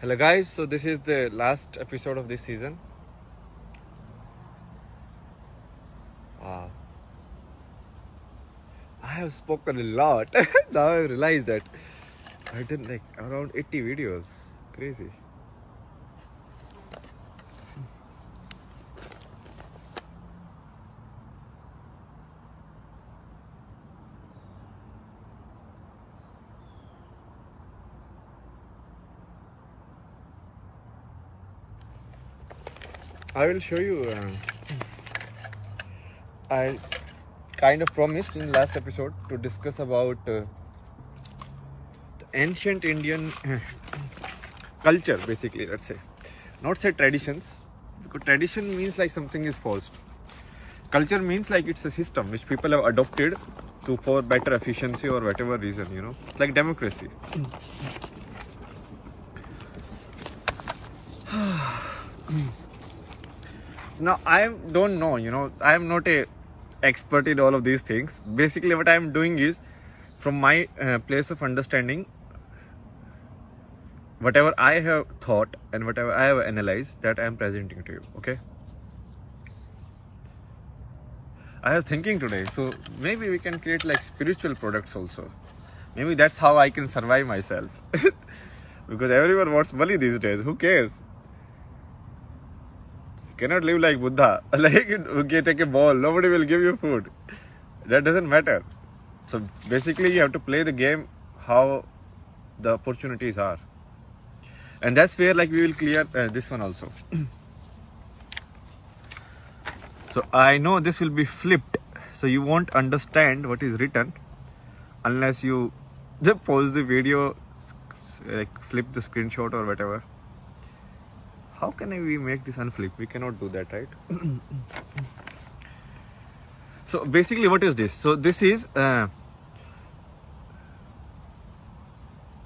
Hello guys, so this is the last episode of this season. Wow. I have spoken a lot. Now I realize that I've done like around 80 videos. Crazy. I will show you. I kind of promised in the last episode to discuss about the ancient Indian culture, basically, let's say. Not say traditions, because tradition means like something is forced. Culture means like it's a system which people have adopted to for better efficiency or whatever reason, like democracy. So now I don't know, I am not a expert in all of these things. Basically what I am doing is from my place of understanding, whatever I have thought and whatever I have analyzed, that I am presenting to you. Okay, I was thinking today, so maybe we can create like spiritual products also. Maybe that's how I can survive myself. Because everyone wants money these days. Who cares? You cannot live like Buddha. Like, okay, take a ball, nobody will give you food. That doesn't matter. So basically you have to play the game how the opportunities are. And that's where like we will clear this one also. So I know this will be flipped. So you won't understand what is written unless you just pause the video, like flip the screenshot or whatever. How can we make this unflip? We cannot do that, right? So basically what is this? So this is a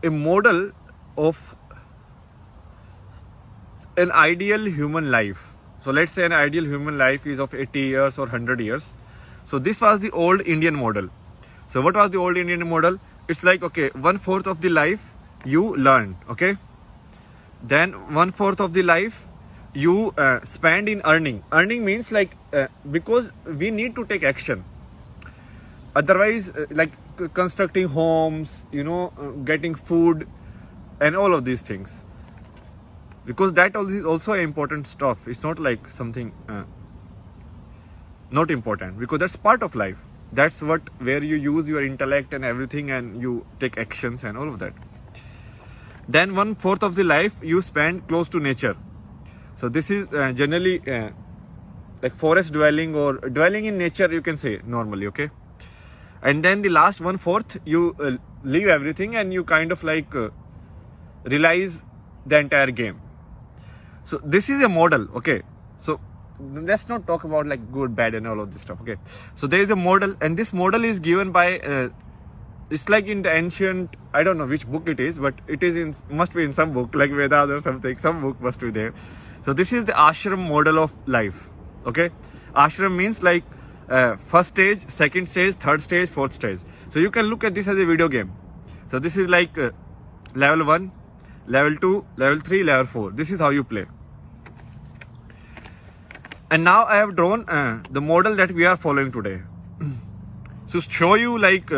model of an ideal human life. So let's say an ideal human life is of 80 years or 100 years. So this was the old Indian model. So what was the old Indian model? It's like, okay, 1/4 of the life you learn, okay? Then 1/4 of the life you spend in earning. Earning means like, because we need to take action. Otherwise, like constructing homes, getting food and all of these things. Because that is also important stuff. It's not like something not important, because that's part of life. That's where you use your intellect and everything and you take actions and all of that. Then 1/4 of the life you spend close to nature. So this is generally like forest dwelling or dwelling in nature, you can say normally, okay? And then the last 1/4 you leave everything and you kind of like realize the entire game. So this is a model, okay? So let's not talk about like good, bad and all of this stuff, okay? So there is a model, and this model is given by it's like in the ancient, I don't know which book it is, but it is must be in some book like Vedas or something. Some book must be there. So this is the ashram model of life, okay? Ashram means like first stage, second stage, third stage, fourth stage. So you can look at this as a video game. So this is like level 1, level 2, level 3, level 4. This is how you play. And now I have drawn the model that we are following today. So show you like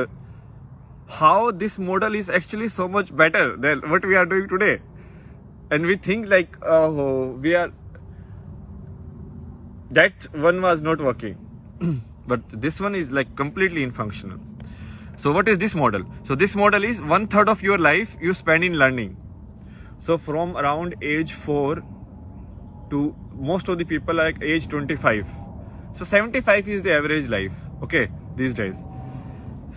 how this model is actually so much better than what we are doing today. And we think like, oh, that one was not working. But this one is like completely infunctional. So what is this model? So this model is 1/3 of your life you spend in learning. So from around age 4 to most of the people like age 25. So 75 is the average life, okay, these days.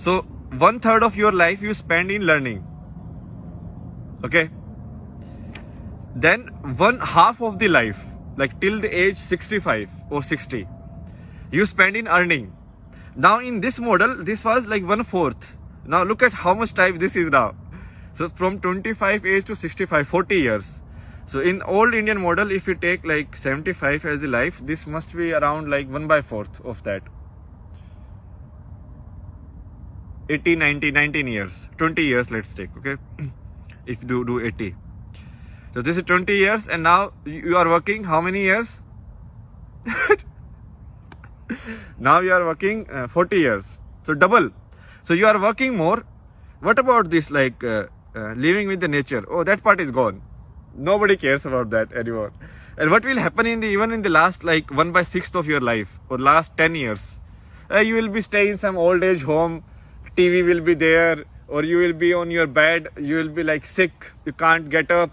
So 1/3 of your life you spend in learning, okay? Then 1/2 of the life, like till the age 65 or 60, you spend in earning. Now in this model, this was like 1/4. Now look at how much time this is now. So from 25 age to 65, 40 years. So in old Indian model, if you take like 75 as a life, this must be around like 1/4 of that. 18, 19 years, 20 years let's take, okay? If you do 80. So this is 20 years, and now you are working how many years? Now you are working 40 years. So double. So you are working more. What about this, like living with the nature? Oh, that part is gone. Nobody cares about that anymore. And what will happen even in the last like 1/6 of your life or last 10 years? You will be staying in some old age home. TV will be there, or you will be on your bed. You will be like sick. You can't get up.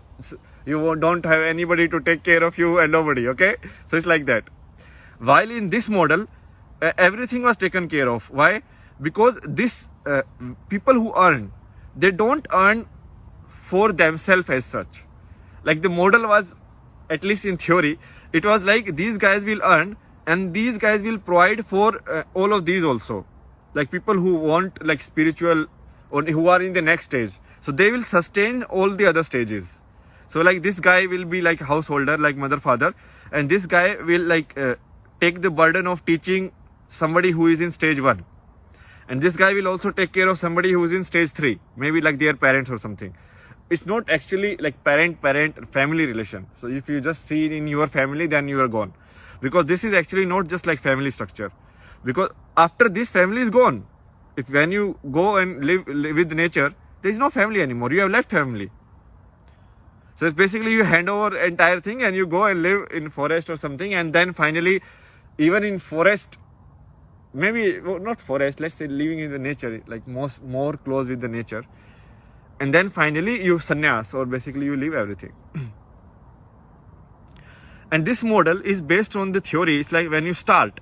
Don't have anybody to take care of you, and nobody. Okay, so it's like that. While in this model, everything was taken care of. Why? Because this people who earn, they don't earn for themselves as such. Like the model was, at least in theory, it was like these guys will earn and these guys will provide for all of these also. Like people who want like spiritual or who are in the next stage. So they will sustain all the other stages. So like this guy will be like householder, like mother, father, and this guy will like take the burden of teaching somebody who is in stage 1. And this guy will also take care of somebody who is in stage 3, maybe like their parents or something. It's not actually like parent family relation. So if you just see it in your family, then you are gone, because this is actually not just like family structure. Because after this family is gone, if when you go and live with nature, there is no family anymore. You have left family. So it's basically you hand over entire thing and you go and live in forest or something, and then finally, even in forest, maybe not forest, let's say living in the nature, like more close with the nature, and then finally you sannyas, or basically you leave everything. And this model is based on the theory. It's like when you start,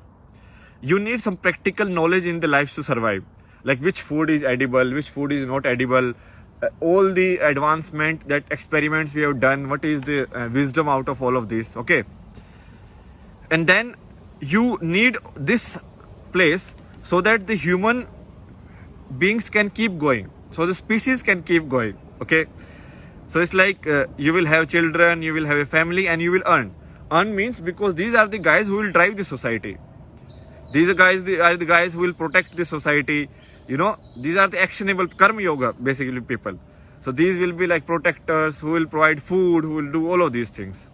you need some practical knowledge in the life to survive, like which food is edible, which food is not edible, all the advancement, that experiments we have done, what is the wisdom out of all of this. Okay, and then you need this place so that the human beings can keep going, so the species can keep going. Okay, so it's like you will have children, you will have a family, and you will earn means, because these are the guys who will drive the society. These are the guys who will protect the society. You know, these are the actionable karma yoga, basically people. So these will be like protectors who will provide food, who will do all of these things.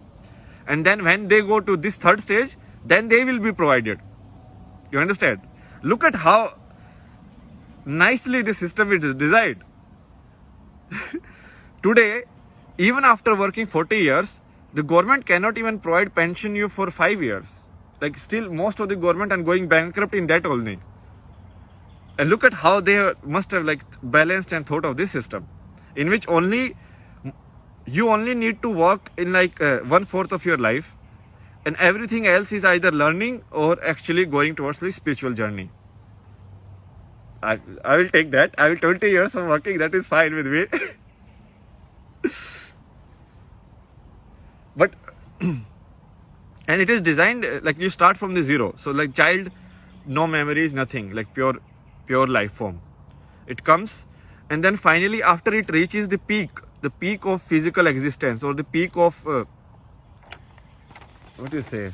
And then when they go to this third stage, then they will be provided. You understand? Look at how nicely the system is designed. Today, even after working 40 years, the government cannot even provide pension you for 5 years. Like still most of the government are going bankrupt in that only. And look at how they must have like balanced and thought of this system, in which you only need to work in like 1/4 of your life, and everything else is either learning or actually going towards the spiritual journey. I will take that. I will 20 years of working. That is fine with me. But and it is designed like you start from the zero. So like child, no memories, nothing, like pure life form. It comes, and then finally after it reaches the peak of physical existence, or the peak of what do you say,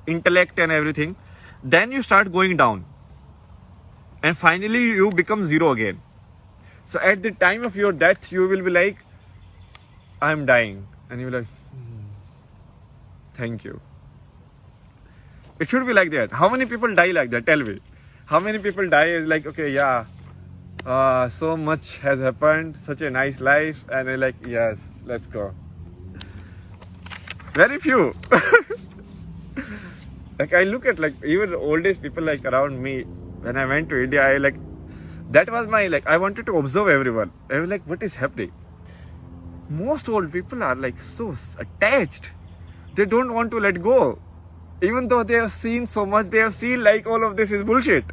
intellect and everything, then you start going down, and finally you become zero again. So at the time of your death, you will be like, I'm dying, and you will be like, thank you. It should be like that. How many people die like that? Tell me. How many people die is like, okay, yeah, so much has happened, such a nice life, and they're like, yes, let's go. Very few. Like I look at like even the oldest people like around me. When I went to India, that was my I wanted to observe everyone. I was like, what is happening? Most old people are like so attached. They don't want to let go. Even though they have seen so much, they have seen like all of this is bullshit.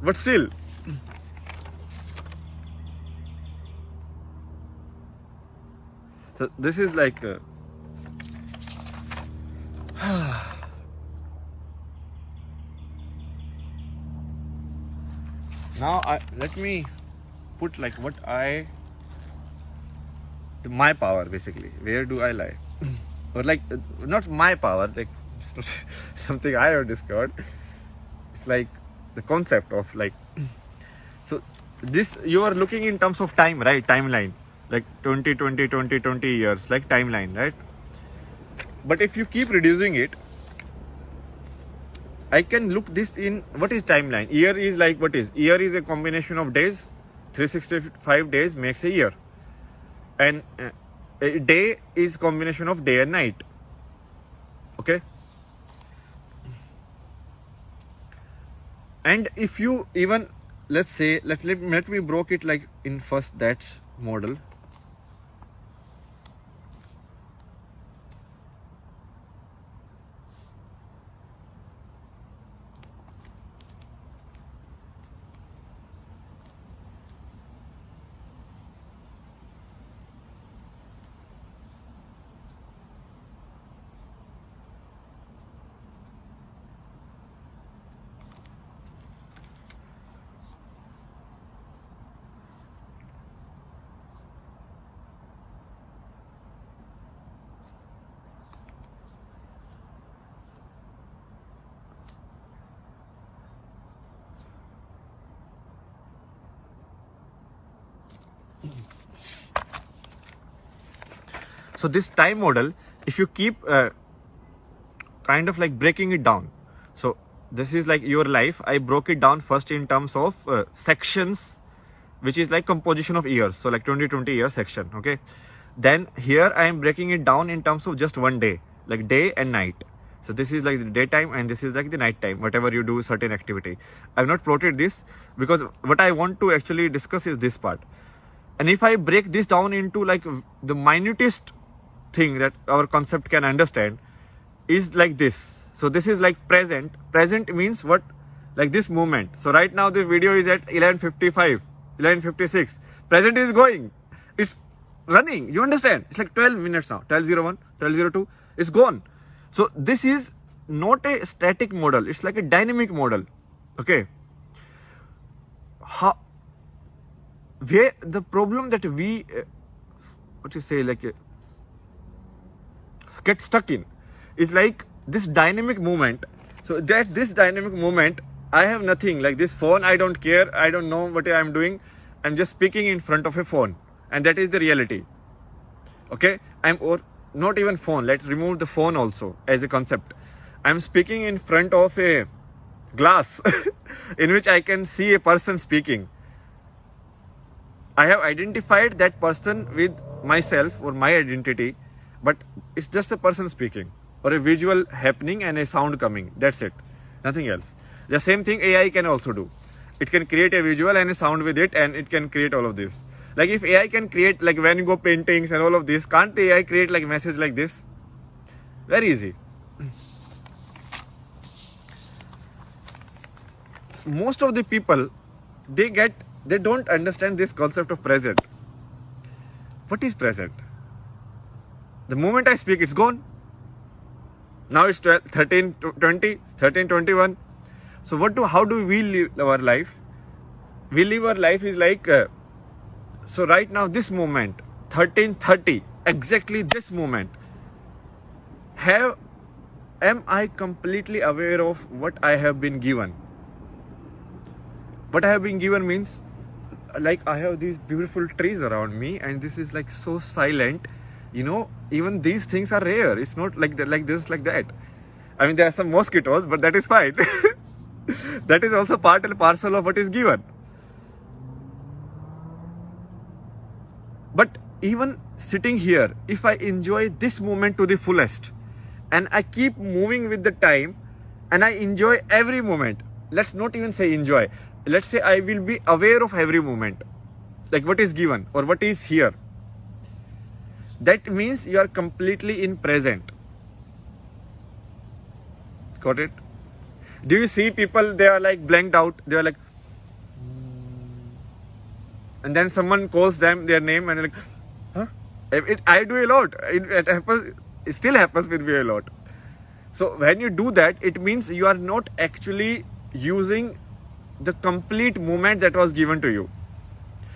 But still. So this is like now let me put like my power basically. Where do I lie? Or like not my power, like it's not something I have discovered. It's like the concept of like, so this you are looking in terms of time, right? Timeline. like 20, 20, 20, 20 years, like timeline, right? But if you keep reducing it, I can look this in what is timeline. Year is like what is? Year is a combination of days. 365 days makes a year. And a day is combination of day and night. Okay. And if you even, let's say, let me broke it like in first that model. So this time model, if you keep kind of like breaking it down. So this is like your life. I broke it down first in terms of sections, which is like composition of years. So like 20 year section. Okay. Then here I am breaking it down in terms of just one day, like day and night. So this is like the daytime and this is like the night time, whatever you do certain activity. I've not plotted this because what I want to actually discuss is this part. And if I break this down into like the minutest thing that our concept can understand is like this. So this is like present. Present means what? Like this moment. So right now this video is at 11:55, 11:56. Present is going. It's running. You understand? It's like 12 minutes now. 12:01, 12:02. It's gone. So this is not a static model. It's like a dynamic model. Okay. Where the problem that we, what you say, like get stuck in is like this dynamic movement. So that this dynamic movement, I have nothing like this phone. I don't care. I don't know what I'm doing. I'm just speaking in front of a phone, and that is the reality. Okay. Or not even phone. Let's remove the phone also as a concept. I'm speaking in front of a glass in which I can see a person speaking. I have identified that person with myself or my identity, but it's just a person speaking or a visual happening and a sound coming. That's it. Nothing else. The same thing AI can also do. It can create a visual and a sound with it, and it can create all of this. Like if AI can create like Van Gogh paintings and all of this, can't the AI create like message like this? Very easy. Most of the people, they don't understand this concept of present. What is present? The moment I speak, it's gone. Now it's 12, 13, 20, 13, 21. So how do we live our life? We live our life is like, so right now this moment, 13:30, exactly this moment, am I completely aware of what I have been given? What I have been given means, like I have these beautiful trees around me and this is like so silent. You know, even these things are rare. It's not like that, like this, like that. I mean, there are some mosquitoes, but that is fine. That is also part and parcel of what is given. But even sitting here, if I enjoy this moment to the fullest and I keep moving with the time and I enjoy every moment, let's not even say enjoy. Let's say I will be aware of every moment, like what is given or what is here. That means you are completely in present. Got it? Do you see people, they are like blanked out. They are like, and then someone calls them their name and they're like, huh? I do a lot. It happens. It still happens with me a lot. So when you do that, it means you are not actually using the complete moment that was given to you.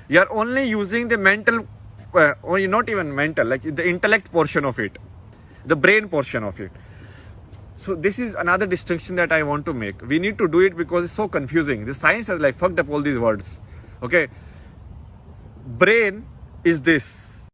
You are only using the mental, or not even mental, like the intellect portion of it, the brain portion of it. So this is another distinction that I want to make. We need to do it because it's so confusing. The science has like fucked up all these words. Okay. Brain is this.